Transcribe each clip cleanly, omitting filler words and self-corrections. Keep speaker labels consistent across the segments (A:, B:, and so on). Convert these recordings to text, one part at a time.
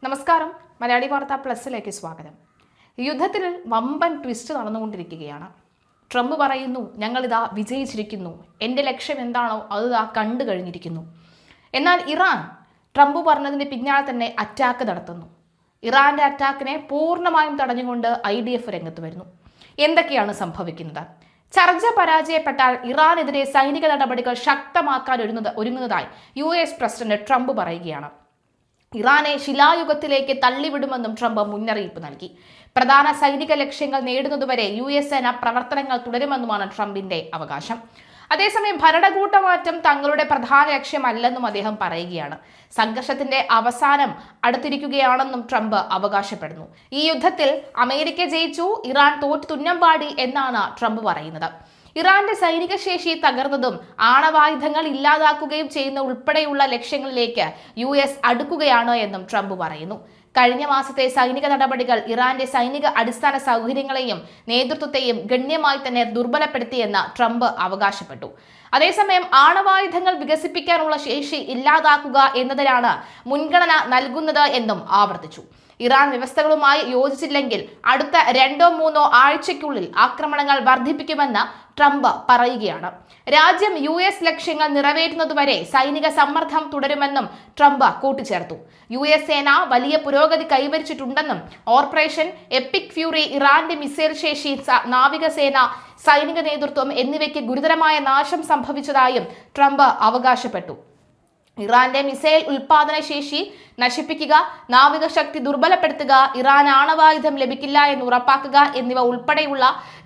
A: നമസ്കാരം. മലയാളി വാർത്താ പ്ലസിലേക്ക് സ്വാഗതം. യുദ്ധത്തിൽ വമ്പൻ ട്വിസ്റ്റ് നടന്നുകൊണ്ടിരിക്കുകയാണ്. ട്രംപ് പറയുന്നു, ഞങ്ങളിതാ വിജയിച്ചിരിക്കുന്നു, എൻ്റെ ലക്ഷ്യം എന്താണോ അത് കണ്ടു കഴിഞ്ഞിരിക്കുന്നു. എന്നാൽ ഇറാൻ ട്രംപ് പറഞ്ഞതിന് പിന്നാലെ തന്നെ അറ്റാക്ക് നടത്തുന്നു. ഇറാന്റെ അറ്റാക്കിനെ പൂർണ്ണമായും തടഞ്ഞുകൊണ്ട് IDF രംഗത്ത് വരുന്നു. എന്തൊക്കെയാണ് സംഭവിക്കുന്നത്? ചർച്ച പരാജയപ്പെട്ടാൽ ഇറാനെതിരെ സൈനിക നടപടികൾ ശക്തമാക്കാൻ ഒരുങ്ങുന്നതായി US പ്രസിഡന്റ് ട്രംപ് പറയുകയാണ്. ഇറാനെ ശിലായുഗത്തിലേക്ക് തള്ളിവിടുമെന്നും ട്രംപ് മുന്നറിയിപ്പ് നൽകി. പ്രധാന സൈനിക ലക്ഷ്യങ്ങൾ നേടുന്നതുവരെ US സേന പ്രവർത്തനങ്ങൾ തുടരുമെന്നുമാണ് ട്രംപിന്റെ അവകാശം. അതേസമയം ഭരണകൂട്ടമാറ്റം തങ്ങളുടെ പ്രധാന ലക്ഷ്യമല്ലെന്നും അദ്ദേഹം പറയുകയാണ്. സംഘർഷത്തിന്റെ അവസാനം അടുത്തിരിക്കുകയാണെന്നും ട്രംപ് അവകാശപ്പെടുന്നു. ഈ യുദ്ധത്തിൽ അമേരിക്ക ജയിച്ചു, ഇറാൻ തോറ്റു തുന്നമ്പാടി എന്നാണ് ട്രംപ് പറയുന്നത്. ഇറാന്റെ സൈനിക ശേഷി തകർന്നതും ആണവായുധങ്ങൾ ഇല്ലാതാക്കുകയും ചെയ്യുന്ന ഉൾപ്പെടെയുള്ള ലക്ഷ്യങ്ങളിലേക്ക് US അടുക്കുകയാണ് എന്നും ട്രംപ് പറയുന്നു. കഴിഞ്ഞ മാസത്തെ സൈനിക നടപടികൾ ഇറാന്റെ സൈനിക അടിസ്ഥാന സൗകര്യങ്ങളെയും നേതൃത്വത്തെയും ഗണ്യമായി തന്നെ ദുർബലപ്പെടുത്തിയെന്ന് ട്രംപ് അവകാശപ്പെട്ടു. അതേസമയം ആണവായുധങ്ങൾ വികസിപ്പിക്കാനുള്ള ശേഷി ഇല്ലാതാക്കുക എന്നതിനാണ് മുൻഗണന നൽകുന്നത് എന്നും ആവർത്തിച്ചു. ഇറാൻ വ്യവസ്ഥകളുമായി യോജിച്ചില്ലെങ്കിൽ അടുത്ത 2-3 ആഴ്ചയ്ക്കുള്ളിൽ ആക്രമണങ്ങൾ വർദ്ധിപ്പിക്കുമെന്ന് ട്രംപ് പറയുകയാണ്. രാജ്യം US ലക്ഷ്യങ്ങൾ നിറവേറ്റുന്നതുവരെ സൈനിക സമ്മർദ്ദം തുടരുമെന്നും ട്രംപ് കൂട്ടിച്ചേർത്തു. US സേന വലിയ പുരോഗതി കൈവരിച്ചിട്ടുണ്ടെന്നും ഓപ്പറേഷൻ എപ്പിക് ഫ്യൂറി ഇറാന്റെ മിസൈൽ ശേഷി, നാവികസേന, സൈനിക നേതൃത്വം എന്നിവയ്ക്ക് ഗുരുതരമായ നാശം സംഭവിച്ചതായും ട്രംപ് അവകാശപ്പെട്ടു. ഇറാന്റെ മിസൈൽ ഉൽപാദന ശേഷി നശിപ്പിക്കുക, നാവിക ശക്തി ദുർബലപ്പെടുത്തുക, ഇറാൻ ആണവായുധം ലഭിക്കില്ല എന്ന് ഉറപ്പാക്കുക എന്നിവ ഉൾപ്പെടെയുള്ള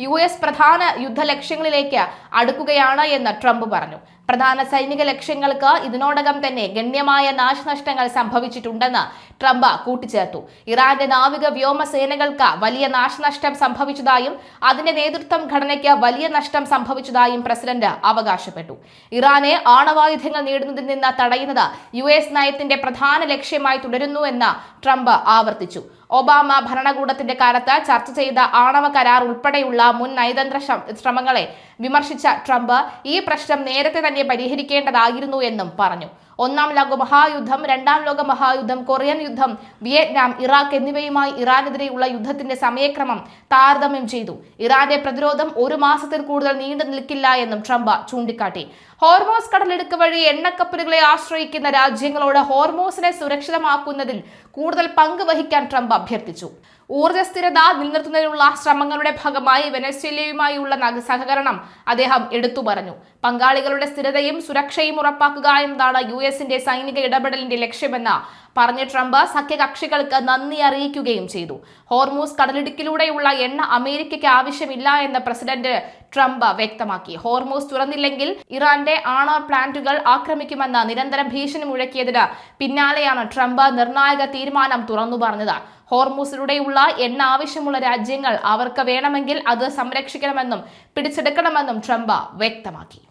A: US പ്രധാന യുദ്ധ ലക്ഷ്യങ്ങളിലേക്ക് അടുക്കുകയാണ് എന്ന് ട്രംപ് പറഞ്ഞു. പ്രധാന സൈനിക ലക്ഷ്യങ്ങൾക്ക് ഇതിനോടകം തന്നെ ഗണ്യമായ നാശനഷ്ടങ്ങൾ സംഭവിച്ചിട്ടുണ്ടെന്ന് ട്രംപ് കൂട്ടിച്ചേർത്തു. ഇറാന്റെ നാവിക വ്യോമ സേനകൾക്ക് വലിയ നാശനഷ്ടം സംഭവിച്ചതായും അതിന്റെ നേതൃത്വം ഘടനയ്ക്ക് വലിയ നഷ്ടം സംഭവിച്ചതായും പ്രസിഡന്റ് അവകാശപ്പെട്ടു. ഇറാനെ ആണവായുധങ്ങൾ നേടുന്നതിൽ നിന്ന് തടയുന്നത് US നയത്തിന്റെ പ്രധാന ലക്ഷ്യമായി തുടരുന്നു എന്ന് ട്രംപ് ആവർത്തിച്ചു. ഒബാമ ഭരണകൂടത്തിന്റെ കാലത്ത് ചർച്ച ചെയ്ത ആണവ കരാർ ഉൾപ്പെടെയുള്ള മുൻ നയതന്ത്ര ശ്രമങ്ങളെ വിമർശിച്ച ട്രംപ് ഈ പ്രശ്നം നേരത്തെ തന്നെ പരിഹരിക്കേണ്ടതായിരുന്നു എന്നും പറഞ്ഞു. ഒന്നാം ലോക മഹായുദ്ധം, രണ്ടാം ലോക മഹായുദ്ധം, കൊറിയൻ യുദ്ധം, വിയറ്റ്നാം, ഇറാഖ് എന്നിവയുമായി ഇറാനെതിരെയുള്ള യുദ്ധത്തിന്റെ സമയക്രമം താരതമ്യം ചെയ്തു. ഇറാന്റെ പ്രതിരോധം 1 മാസത്തിൽ കൂടുതൽ നീണ്ടു നിൽക്കില്ല എന്നും ട്രംപ് ചൂണ്ടിക്കാട്ടി. ഹോർമോസ് കടലിടുക്ക് വഴി എണ്ണക്കപ്പലുകളെ ആശ്രയിക്കുന്ന രാജ്യങ്ങളോട് ഹോർമോസിനെ സുരക്ഷിതമാക്കുന്നതിൽ കൂടുതൽ പങ്ക് വഹിക്കാൻ ട്രംപ് അഭ്യർത്ഥിച്ചു. ഊർജ്ജ സ്ഥിരത നിലനിർത്തുന്നതിനുള്ള ശ്രമങ്ങളുടെ ഭാഗമായി വെനസ്വേലയുമായുള്ള സഹകരണം അദ്ദേഹം എടുത്തു പറഞ്ഞു. പങ്കാളികളുടെ സ്ഥിരതയും സുരക്ഷയും ഉറപ്പാക്കുക എന്നതാണ് USന്റെ സൈനിക ഇടപെടലിന്റെ ലക്ഷ്യമെന്ന് പറഞ്ഞ ട്രംപ് സഖ്യകക്ഷികൾക്ക് നന്ദി അറിയിക്കുകയും ചെയ്തു. ഹോർമൂസ് കടലിടുക്കിലൂടെയുള്ള എണ്ണ അമേരിക്കയ്ക്ക് ആവശ്യമില്ല എന്ന് പ്രസിഡന്റ് ട്രംപ് വ്യക്തമാക്കി. ഹോർമൂസ് തുറന്നില്ലെങ്കിൽ ഇറാന്റെ ആണവ പ്ലാന്റുകൾ ആക്രമിക്കുമെന്ന് നിരന്തരം ഭീഷണി മുഴക്കിയതിന് പിന്നാലെയാണ് ട്രംപ് നിർണായക തീരുമാനം തുറന്നു പറഞ്ഞത്. ഹോർമൂസിലൂടെയുള്ള എണ്ണ ആവശ്യമുള്ള രാജ്യങ്ങൾ അവർക്ക് വേണമെങ്കിൽ അത് സംരക്ഷിക്കണമെന്നും പിടിച്ചെടുക്കണമെന്നും ട്രംപ് വ്യക്തമാക്കി.